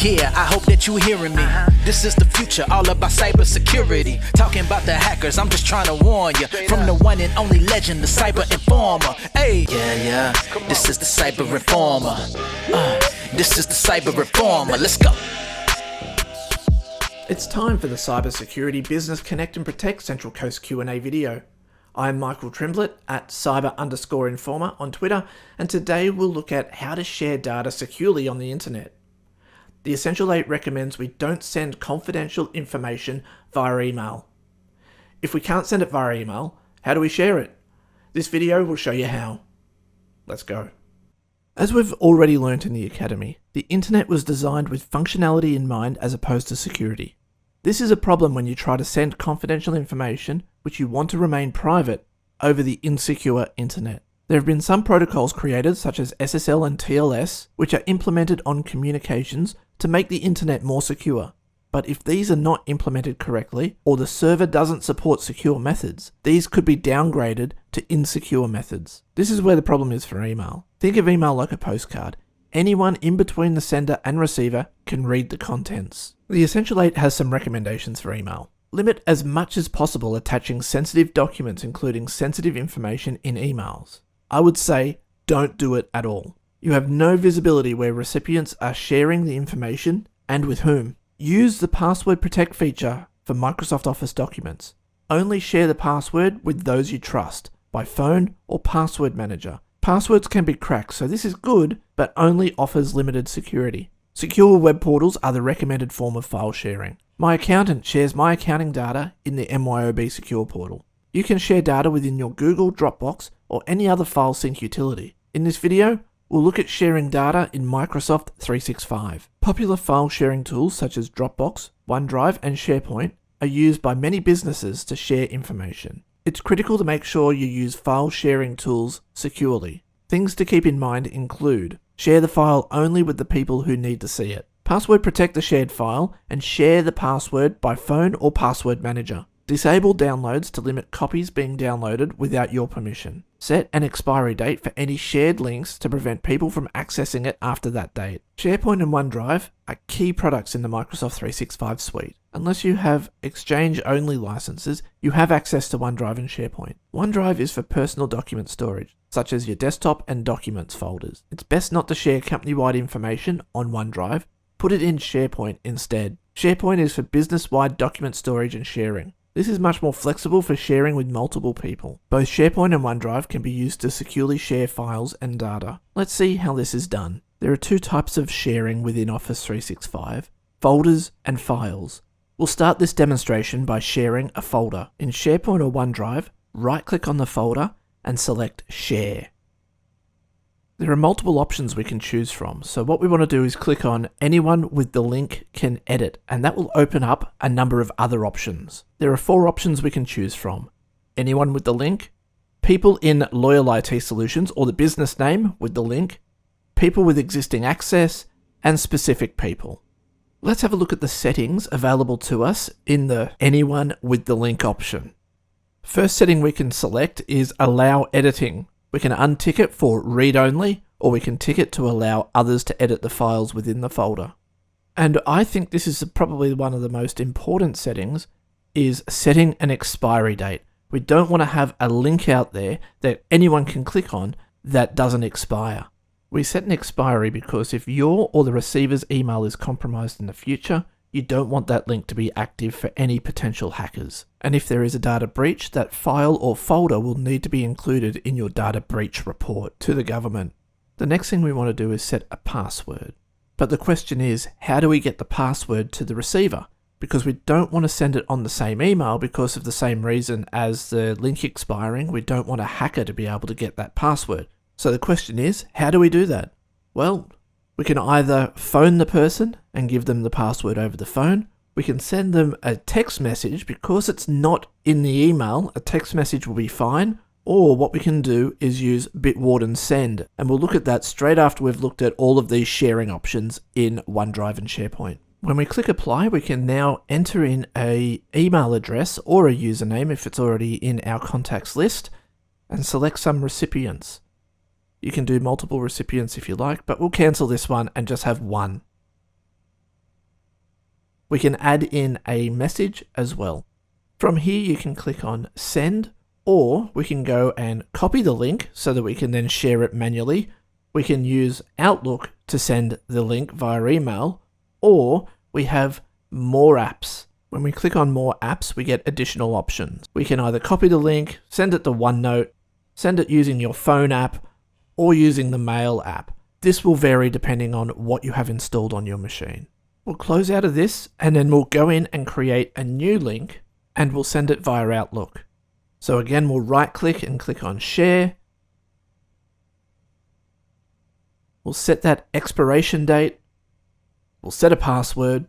Yeah, I hope that you hearing me. This is the future, all about cybersecurity. Talking about the hackers, I'm just trying to warn you. From the one and only legend, the cyber informer. Hey, yeah, this is the cyber reformer. This is the cyber reformer. Let's go. It's time for the Cybersecurity Business Connect and Protect Central Coast Q&A video. I'm Michael Tremblett at cyber_informer on Twitter, and today we'll look at how to share data securely on the internet. The Essential 8 recommends we don't send confidential information via email. If we can't send it via email, how do we share it? This video will show you how. Let's go. As we've already learnt in the Academy, the internet was designed with functionality in mind as opposed to security. This is a problem when you try to send confidential information, which you want to remain private, over the insecure internet. There have been some protocols created, such as SSL and TLS, which are implemented on communications to make the internet more secure. But if these are not implemented correctly, or the server doesn't support secure methods, these could be downgraded to insecure methods. This is where the problem is for email. Think of email like a postcard. Anyone in between the sender and receiver can read the contents. The Essential 8 has some recommendations for email. Limit as much as possible attaching sensitive documents, including sensitive information in emails. I would say don't do it at all. You have no visibility where recipients are sharing the information and with whom. Use the password protect feature for Microsoft Office documents. Only share the password with those you trust by phone or password manager. Passwords can be cracked, so this is good, but only offers limited security. Secure web portals are the recommended form of file sharing. My accountant shares my accounting data in the MYOB secure portal. You can share data within your Google, Dropbox, or any other file sync utility. In this video, we'll look at sharing data in Microsoft 365. Popular file sharing tools such as Dropbox, OneDrive, and SharePoint are used by many businesses to share information. It's critical to make sure you use file sharing tools securely. Things to keep in mind include: share the file only with the people who need to see it. Password protect the shared file and share the password by phone or password manager. Disable downloads to limit copies being downloaded without your permission. Set an expiry date for any shared links to prevent people from accessing it after that date. SharePoint and OneDrive are key products in the Microsoft 365 suite. Unless you have Exchange-only licenses, you have access to OneDrive and SharePoint. OneDrive is for personal document storage, such as your desktop and documents folders. It's best not to share company-wide information on OneDrive. Put it in SharePoint instead. SharePoint is for business-wide document storage and sharing. This is much more flexible for sharing with multiple people. Both SharePoint and OneDrive can be used to securely share files and data. Let's see how this is done. There are two types of sharing within Office 365, folders and files. We'll start this demonstration by sharing a folder. In SharePoint or OneDrive, right-click on the folder and select Share. There are multiple options we can choose from, so what we want to do is click on Anyone with the link can edit, and that will open up a number of other options. There are 4 options we can choose from: anyone with the link, people in Loyal IT Solutions or the business name with the link, people with existing access, and specific people. Let's have a look at the settings available to us in the Anyone with the link option. First setting we can select is Allow Editing. We can untick it for read only, or we can tick it to allow others to edit the files within the folder. And I think this is probably one of the most important settings, is setting an expiry date. We don't want to have a link out there that anyone can click on that doesn't expire. We set an expiry because if your or the receiver's email is compromised in the future, you don't want that link to be active for any potential hackers. And if there is a data breach, that file or folder will need to be included in your data breach report to the government. The next thing we want to do is set a password. But the question is, how do we get the password to the receiver? Because we don't want to send it on the same email because of the same reason as the link expiring. We don't want a hacker to be able to get that password. So the question is, how do we do that? Well, we can either phone the person and give them the password over the phone. We can send them a text message. Because it's not in the email, a text message will be fine. Or what we can do is use Bitwarden Send. And we'll look at that straight after we've looked at all of these sharing options in OneDrive and SharePoint. When we click apply, we can now enter in an email address or a username if it's already in our contacts list and select some recipients. You can do multiple recipients if you like, but we'll cancel this one and just have one. We can add in a message as well. From here you can click on send, or we can go and copy the link so that we can then share it manually. We can use Outlook to send the link via email, or we have more apps. When we click on more apps, we get additional options. We can either copy the link, send it to OneNote, send it using your phone app, or using the mail app. This will vary depending on what you have installed on your machine. We'll close out of this and then we'll go in and create a new link and we'll send it via Outlook. So again, we'll right click and click on share. We'll set that expiration date. We'll set a password.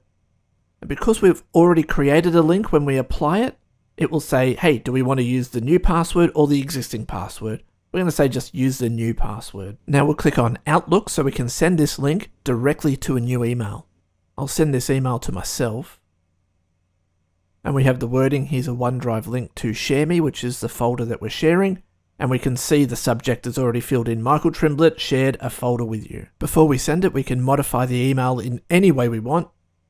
And because we've already created a link, when we apply it, it will say, hey, do we want to use the new password or the existing password? We're going to say just use the new password. Now we'll click on Outlook so we can send this link directly to a new email. I'll send this email to myself. And we have the wording, here's a OneDrive link to share me, which is the folder that we're sharing. And we can see the subject is already filled in. Michael Trimblett shared a folder with you. Before we send it, we can modify the email in any way we want.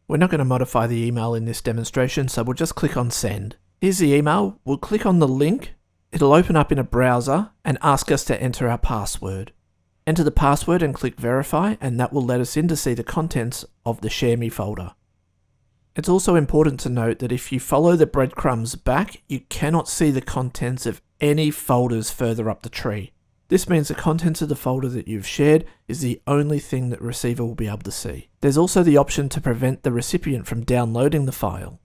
We're not going to modify the email in this demonstration, so we'll just click on send. Here's the email. We'll click on the link. It'll open up in a browser and ask us to enter our password. Enter the password and click verify, and that will let us in to see the contents of the share me folder. It's also important to note that if you follow the breadcrumbs back, you cannot see the contents of any folders further up the tree. This means the contents of the folder that you've shared is the only thing that the receiver will be able to see. There's also the option to prevent the recipient from downloading the file.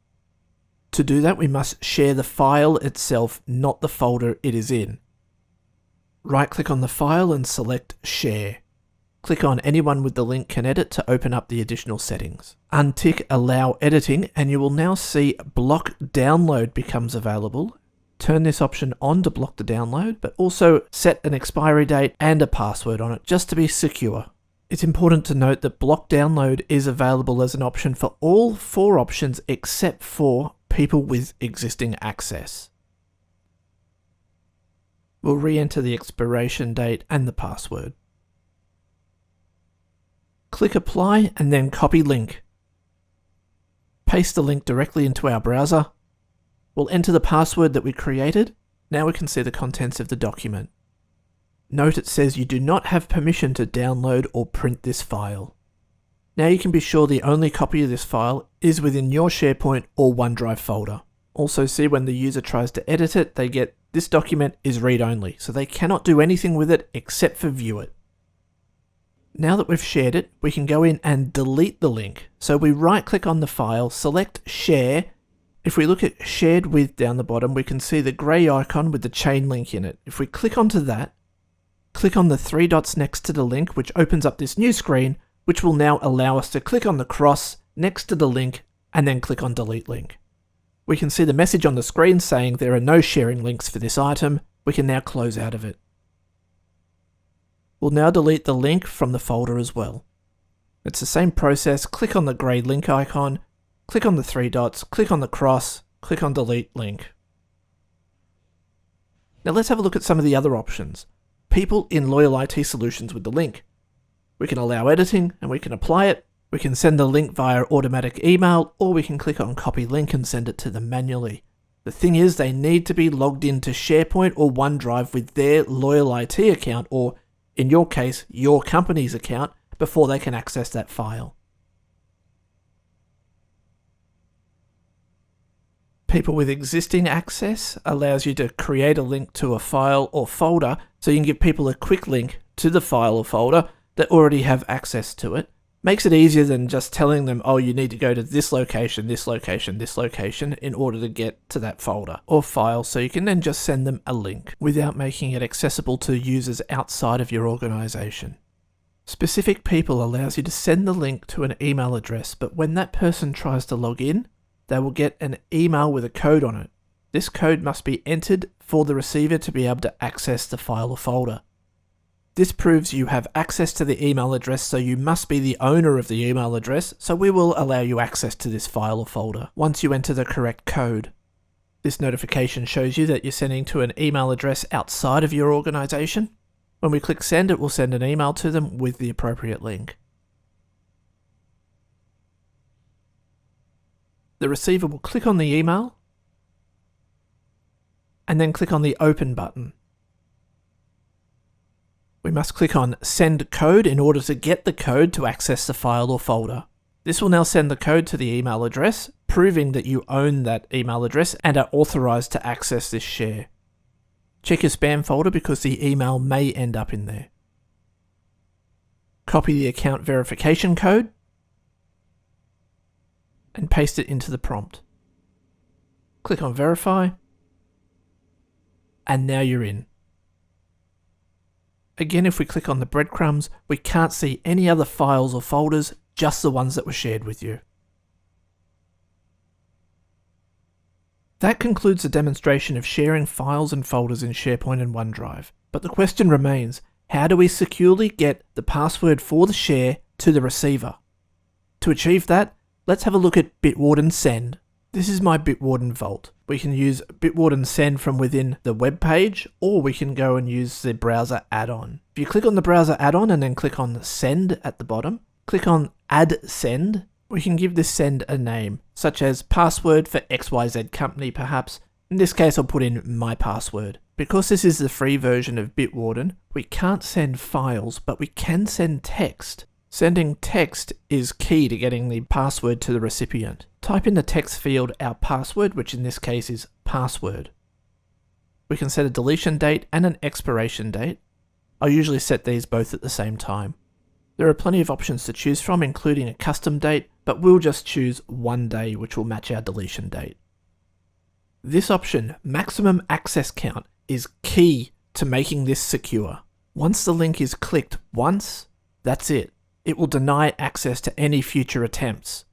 To do that, we must share the file itself, not the folder it is in. Right-click on the file and select Share. Click on Anyone with the link can edit to open up the additional settings. Untick Allow Editing and you will now see Block Download becomes available. Turn this option on to block the download, but also set an expiry date and a password on it just to be secure. It's important to note that Block Download is available as an option for all 4 options except for people with existing access. We'll re-enter the expiration date and the password. Click Apply and then copy link. Paste the link directly into our browser. We'll enter the password that we created. Now we can see the contents of the document. Note it says you do not have permission to download or print this file. Now you can be sure the only copy of this file is within your SharePoint or OneDrive folder. Also see when the user tries to edit it, they get this document is read-only, so they cannot do anything with it except for view it. Now that we've shared it, we can go in and delete the link. So we right-click on the file, select Share. If we look at Shared With down the bottom, we can see the grey icon with the chain link in it. If we click onto that, click on the 3 dots next to the link, which opens up this new screen, which will now allow us to click on the cross next to the link and then click on Delete Link. We can see the message on the screen saying there are no sharing links for this item. We can now close out of it. We'll now delete the link from the folder as well. It's the same process. Click on the grey link icon, click on the 3 dots, click on the cross, click on Delete Link. Now let's have a look at some of the other options. People in Loyal IT Solutions with the link. We can allow editing and we can apply it. We can send the link via automatic email, or we can click on copy link and send it to them manually. The thing is, they need to be logged into SharePoint or OneDrive with their Loyal IT account, or in your case, your company's account, before they can access that file. People with existing access allows you to create a link to a file or folder, so you can give people a quick link to the file or folder that already have access to it. Makes it easier than just telling them, oh, you need to go to this location, this location, this location in order to get to that folder or file, so you can then just send them a link without making it accessible to users outside of your organization. Specific People allows you to send the link to an email address, but when that person tries to log in, they will get an email with a code on it. This code must be entered for the receiver to be able to access the file or folder. This proves you have access to the email address, so you must be the owner of the email address, so we will allow you access to this file or folder once you enter the correct code. This notification shows you that you're sending to an email address outside of your organization. When we click send, it will send an email to them with the appropriate link. the receiver will click on the email and then click on the Open button. We must click on Send Code in order to get the code to access the file or folder. This will now send the code to the email address, proving that you own that email address and are authorized to access this share. Check your spam folder because the email may end up in there. Copy the account verification code and paste it into the prompt. Click on Verify, and now you're in. Again, if we click on the breadcrumbs, we can't see any other files or folders, just the ones that were shared with you. That concludes the demonstration of sharing files and folders in SharePoint and OneDrive. But the question remains, how do we securely get the password for the share to the receiver? To achieve that, let's have a look at Bitwarden Send. This is my Bitwarden vault. We can use Bitwarden Send from within the web page, or we can go and use the browser add-on. If you click on the browser add-on and then click on Send at the bottom, click on Add Send, we can give this send a name, such as password for XYZ company perhaps. In this case, I'll put in my password. Because this is the free version of Bitwarden, we can't send files, but we can send text. Sending text is key to getting the password to the recipient. Type in the text field our password, which in this case is password. We can set a deletion date and an expiration date. I usually set these both at the same time. There are plenty of options to choose from, including a custom date, but we'll just choose 1 day, which will match our deletion date. This option, maximum access count, is key to making this secure. Once the link is clicked once, that's it. It will deny access to any future attempts.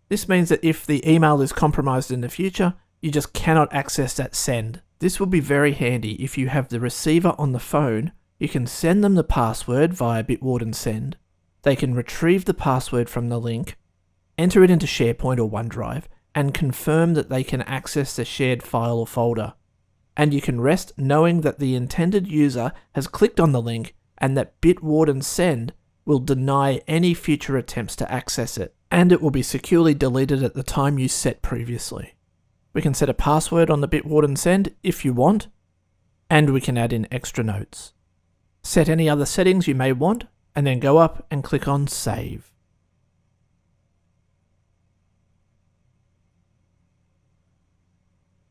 This means that if the email is compromised in the future, you just cannot access that send. This will be very handy if you have the receiver on the phone. You can send them the password via Bitwarden Send. They can retrieve the password from the link, enter it into SharePoint or OneDrive, and confirm that they can access the shared file or folder. And you can rest knowing that the intended user has clicked on the link and that Bitwarden Send will deny any future attempts to access it, and it will be securely deleted at the time you set previously. We can set a password on the Bitwarden Send if you want, and we can add in extra notes. Set any other settings you may want, and then go up and click on Save.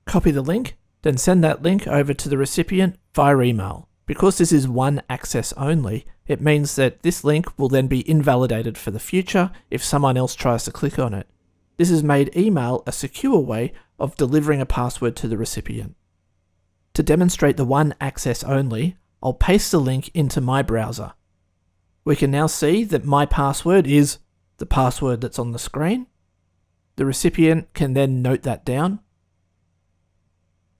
Copy the link, then send that link over to the recipient via email. Because this is one access only, it means that this link will then be invalidated for the future if someone else tries to click on it. This has made email a secure way of delivering a password to the recipient. To demonstrate the one access only, I'll paste the link into my browser. We can now see that my password is the password that's on the screen. The recipient can then note that down.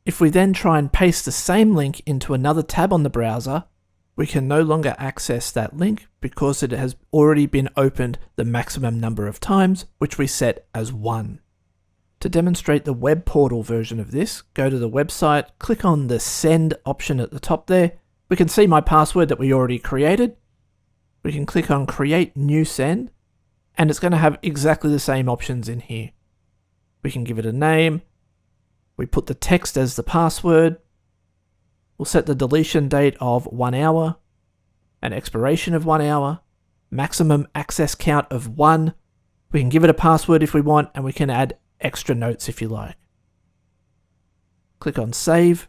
If we then try and paste the same link into another tab on the browser, we can no longer access that link because it has already been opened the maximum number of times, which we set as 1. To demonstrate the web portal version of this, go to the website, click on the Send option at the top there. We can see my password that we already created. We can click on Create New Send, and it's going to have exactly the same options in here. We can give it a name. We put the text as the password. We'll set the deletion date of 1 hour, an expiration of 1 hour, maximum access count of 1. We can give it a password if we want, and we can add extra notes if you like. Click on Save.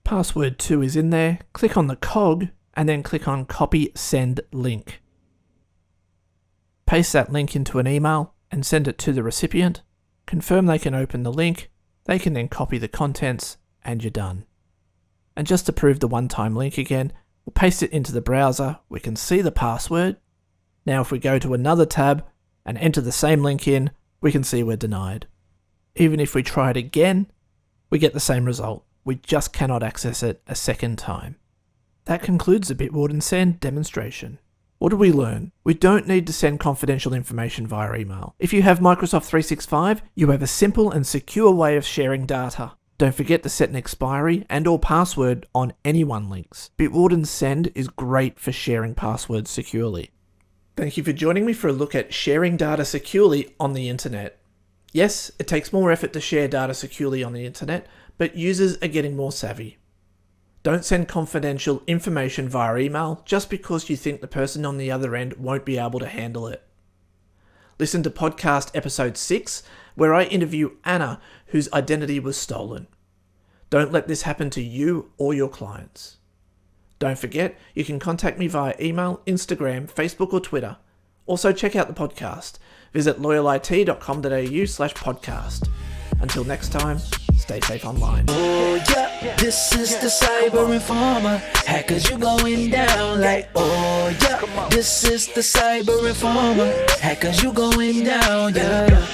Password 2 is in there. Click on the cog, and then click on Copy Send Link. Paste that link into an email and send it to the recipient. Confirm they can open the link. They can then copy the contents, and you're done. And just to prove the one-time link again, we'll paste it into the browser. We can see the password. Now if we go to another tab and enter the same link in, we can see we're denied. Even if we try it again, we get the same result. We just cannot access it a second time. That concludes the Bitwarden Send demonstration. What did we learn? We don't need to send confidential information via email. If you have Microsoft 365, you have a simple and secure way of sharing data. Don't forget to set an expiry and/or password on any links. Bitwarden Send is great for sharing passwords securely. Thank you for joining me for a look at sharing data securely on the internet. Yes, it takes more effort to share data securely on the internet, but users are getting more savvy. Don't send confidential information via email just because you think the person on the other end won't be able to handle it. Listen to podcast episode 6, where I interview Anna, whose identity was stolen. Don't let this happen to you or your clients. Don't forget, you can contact me via email, Instagram, Facebook or Twitter. Also check out the podcast. Visit loyalit.com.au/podcast. Until next time, stay safe online. Oh yeah, this is the Cyber Informer. Hackers, you going down like, oh yeah, this is the Cyber Informer. Hackers, you going down, yeah.